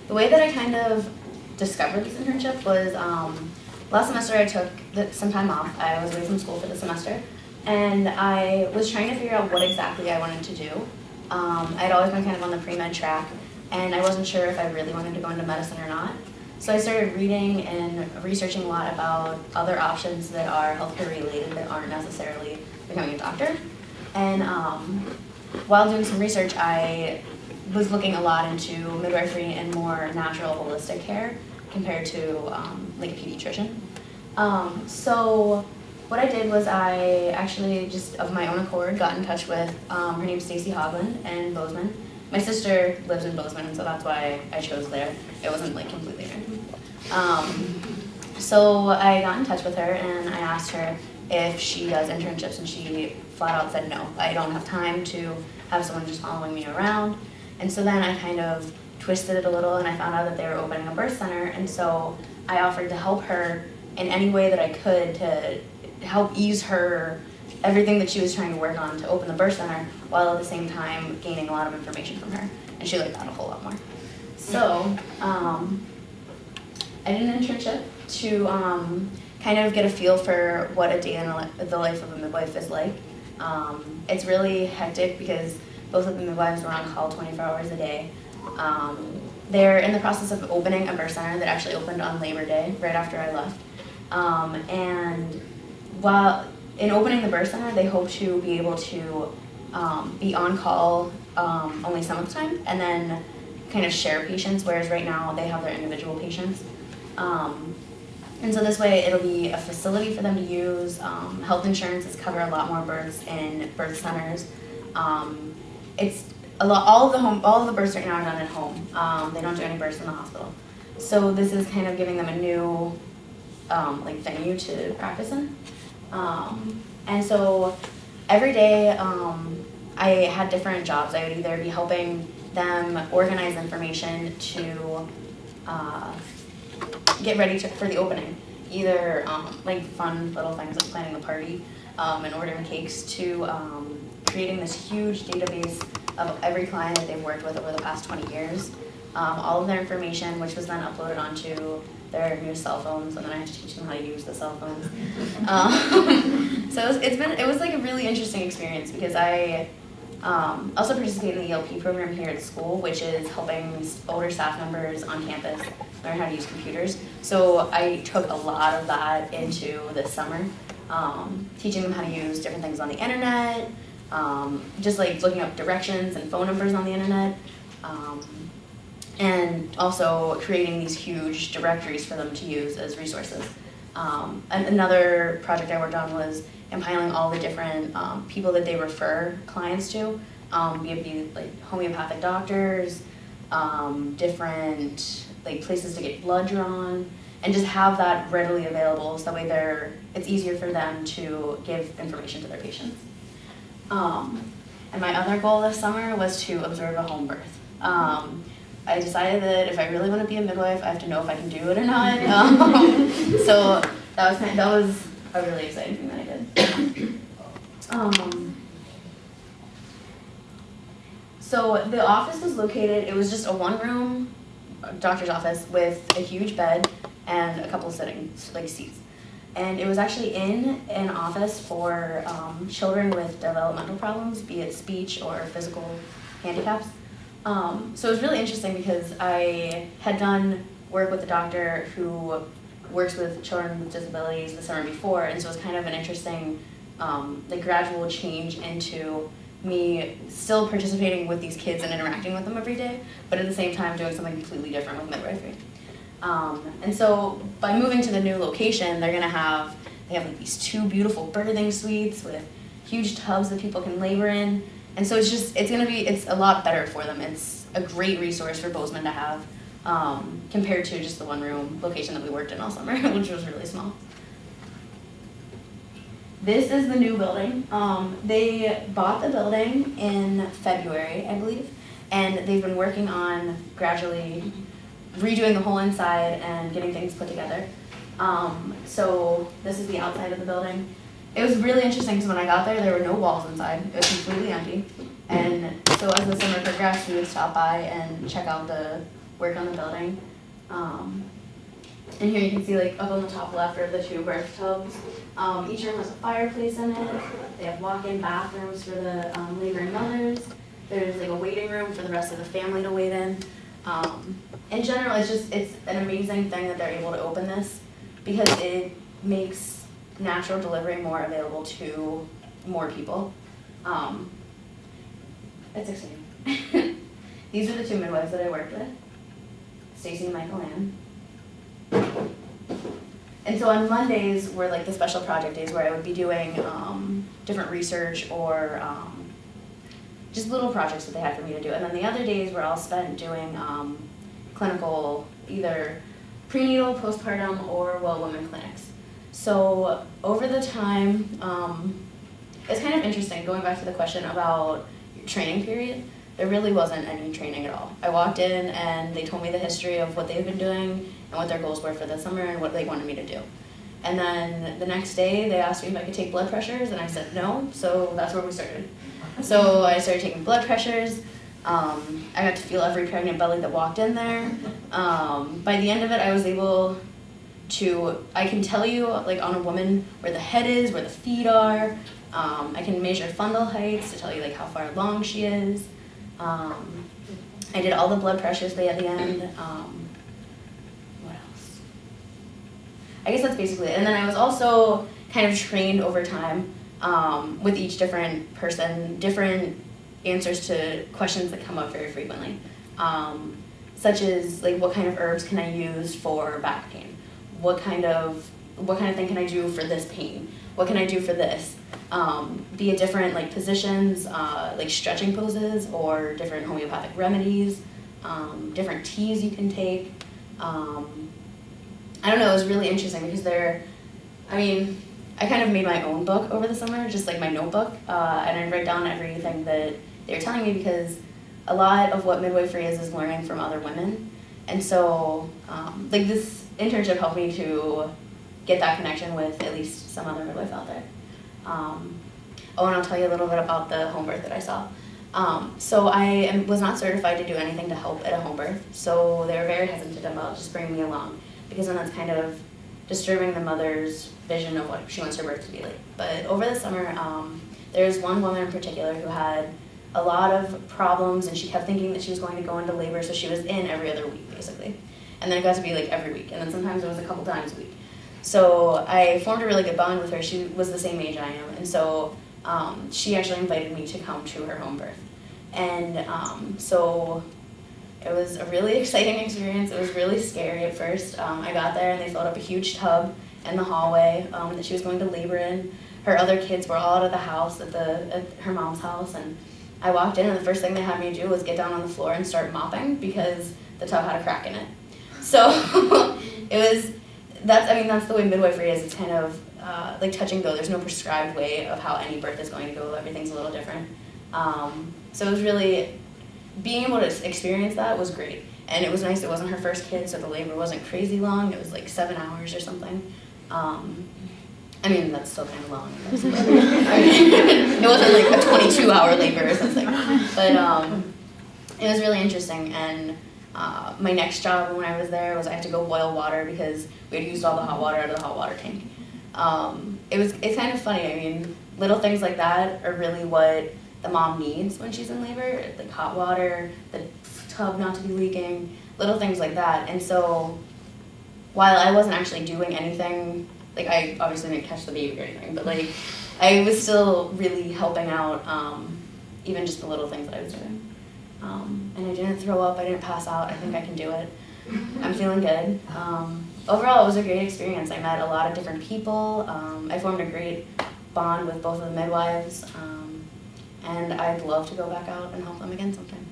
The way that I kind of discovered this internship was last semester I took some time off. I was away from school for the semester, and I was trying to figure out what exactly I wanted to do. I'd always been kind of on the pre-med track, and I wasn't sure if I really wanted to go into medicine or not. So I started reading and researching a lot about other options that are healthcare related that aren't necessarily becoming a doctor. And while doing some research, I was looking a lot into midwifery and more natural holistic care compared to like a pediatrician. So what I did was I actually just of my own accord got in touch with, her name's Stacy Hogland in Bozeman. My sister lives in Bozeman, so that's why I chose there. It wasn't like completely random. So I got in touch with her and I asked her if she does internships, and she flat out said no. I don't have time to have someone just following me around. And so then I kind of twisted it a little, and I found out that they were opening a birth center, and so I offered to help her in any way that I could to help ease her everything that she was trying to work on to open the birth center, while at the same time gaining a lot of information from her, and she liked that a whole lot more. So I did an internship to kind of get a feel for what a day in the life of a midwife is like. It's really hectic because both of the midwives were on call 24 hours a day. They're in the process of opening a birth center that actually opened on Labor Day, right after I left. And while in opening the birth center, they hope to be able to be on call only some of the time, and then kind of share patients, whereas right now they have their individual patients. And so this way it'll be a facility for them to use. Health insurances cover a lot more births in birth centers. It's a lot. All of the births right now are done at home. They don't do any births in the hospital. So this is kind of giving them a new like venue to practice in. And so every day I had different jobs. I would either be helping them organize information to get ready for the opening, either like fun little things like planning the party and ordering cakes, to creating this huge database of every client that they've worked with over the past 20 years, all of their information, which was then uploaded onto their new cell phones, and then I had to teach them how to use the cell phones. So it was like a really interesting experience, because I also participate in the ELP program here at school, which is helping older staff members on campus learn how to use computers. So I took a lot of that into this summer, teaching them how to use different things on the internet, just like looking up directions and phone numbers on the internet, and also creating these huge directories for them to use as resources. And another project I worked on was compiling all the different people that they refer clients to, be it like homeopathic doctors, different like places to get blood drawn, and just have that readily available, so that way it's easier for them to give information to their patients. And my other goal this summer was to observe a home birth. I decided that if I really want to be a midwife, I have to know if I can do it or not. So that was a really exciting thing that I did. So the office was located, it was just a one-room doctor's office with a huge bed and a couple sitting seats. And it was actually in an office for children with developmental problems, be it speech or physical handicaps. So it was really interesting because I had done work with a doctor who works with children with disabilities the summer before, and so it was kind of an interesting like gradual change into me still participating with these kids and interacting with them every day, but at the same time doing something completely different with midwifery. And so by moving to the new location, they have like these two beautiful birthing suites with huge tubs that people can labor in. And so it's a lot better for them. It's a great resource for Bozeman to have, compared to just the one room location that we worked in all summer, which was really small. This is the new building. They bought the building in February, I believe, and they've been working on gradually redoing the whole inside and getting things put together. So this is the outside of the building. It was really interesting because when I got there were no walls inside. It was completely empty. And so as the summer progressed, we would stop by and check out the work on the building. And here you can see, like, up on the top left are the 2 birth tubs. Each room has a fireplace in it. They have walk-in bathrooms for the laboring mothers. There's like a waiting room for the rest of the family to wait in. In general, it's an amazing thing that they're able to open this because it makes natural delivery more available to more people. It's exciting. These are the 2 midwives that I worked with, Stacy and Michael Ann. And so on Mondays were like the special project days where I would be doing different research or just little projects that they had for me to do. And then the other days were all spent doing clinical, either prenatal, postpartum, or well woman clinics. So over the time, it's kind of interesting, going back to the question about your training period, there really wasn't any training at all. I walked in and they told me the history of what they've been doing and what their goals were for the summer and what they wanted me to do. And then the next day they asked me if I could take blood pressures and I said no, so that's where we started. So I started taking blood pressures. I got to feel every pregnant belly that walked in there. By the end of it, I was able to, I can tell you, like on a woman, where the head is, where the feet are. I can measure fundal heights to tell you like how far along she is. I did all the blood pressures at the end. What else? I guess that's basically it. And then I was also kind of trained over time with each different person, different answers to questions that come up very frequently, such as like what kind of herbs can I use for back pain? What kind of thing can I do for this pain? What can I do for this? Be it different like positions, like stretching poses, or different homeopathic remedies, different teas you can take. I don't know, it was really interesting because I kind of made my own book over the summer, just like my notebook, and I write down everything that they were telling me because a lot of what midwifery is learning from other women. And so like this internship helped me to get that connection with at least some other midwife out there. Oh, and I'll tell you a little bit about the home birth that I saw. So I was not certified to do anything to help at a home birth, so they were very hesitant about just bringing me along because then that's kind of disturbing the mother's vision of what she wants her birth to be like. But over the summer, there's one woman in particular who had a lot of problems and she kept thinking that she was going to go into labor, so she was in every other week basically. And then it got to be like every week, and then sometimes it was a couple times a week. So I formed a really good bond with her. She was the same age I am, and so she actually invited me to come to her home birth. And so it was a really exciting experience. It was really scary at first. I got there and they filled up a huge tub in the hallway that she was going to labor in. Her other kids were all out of the house at her mom's house, and I walked in and the first thing they had me do was get down on the floor and start mopping because the tub had a crack in it. So that's the way midwifery is. It's kind of like touch and go. There's no prescribed way of how any birth is going to go. Everything's a little different. So it was really, being able to experience that was great. And it was nice. It wasn't her first kid, so the labor wasn't crazy long. It was like 7 hours or something. I mean, that's still kind of long. It wasn't like a 22-hour labor or something. But it was really interesting. And my next job when I was there was I had to go boil water because we had used all the hot water out of the hot water tank. It's kind of funny. I mean, little things like that are really what the mom needs when she's in labor, like hot water, the tub not to be leaking, little things like that. And so while I wasn't actually doing anything, like I obviously didn't catch the baby or anything, but like I was still really helping out, even just the little things that I was doing. And I didn't throw up, I didn't pass out. I think I can do it. I'm feeling good. Overall, it was a great experience. I met a lot of different people. I formed a great bond with both of the midwives, and I'd love to go back out and help them again sometime.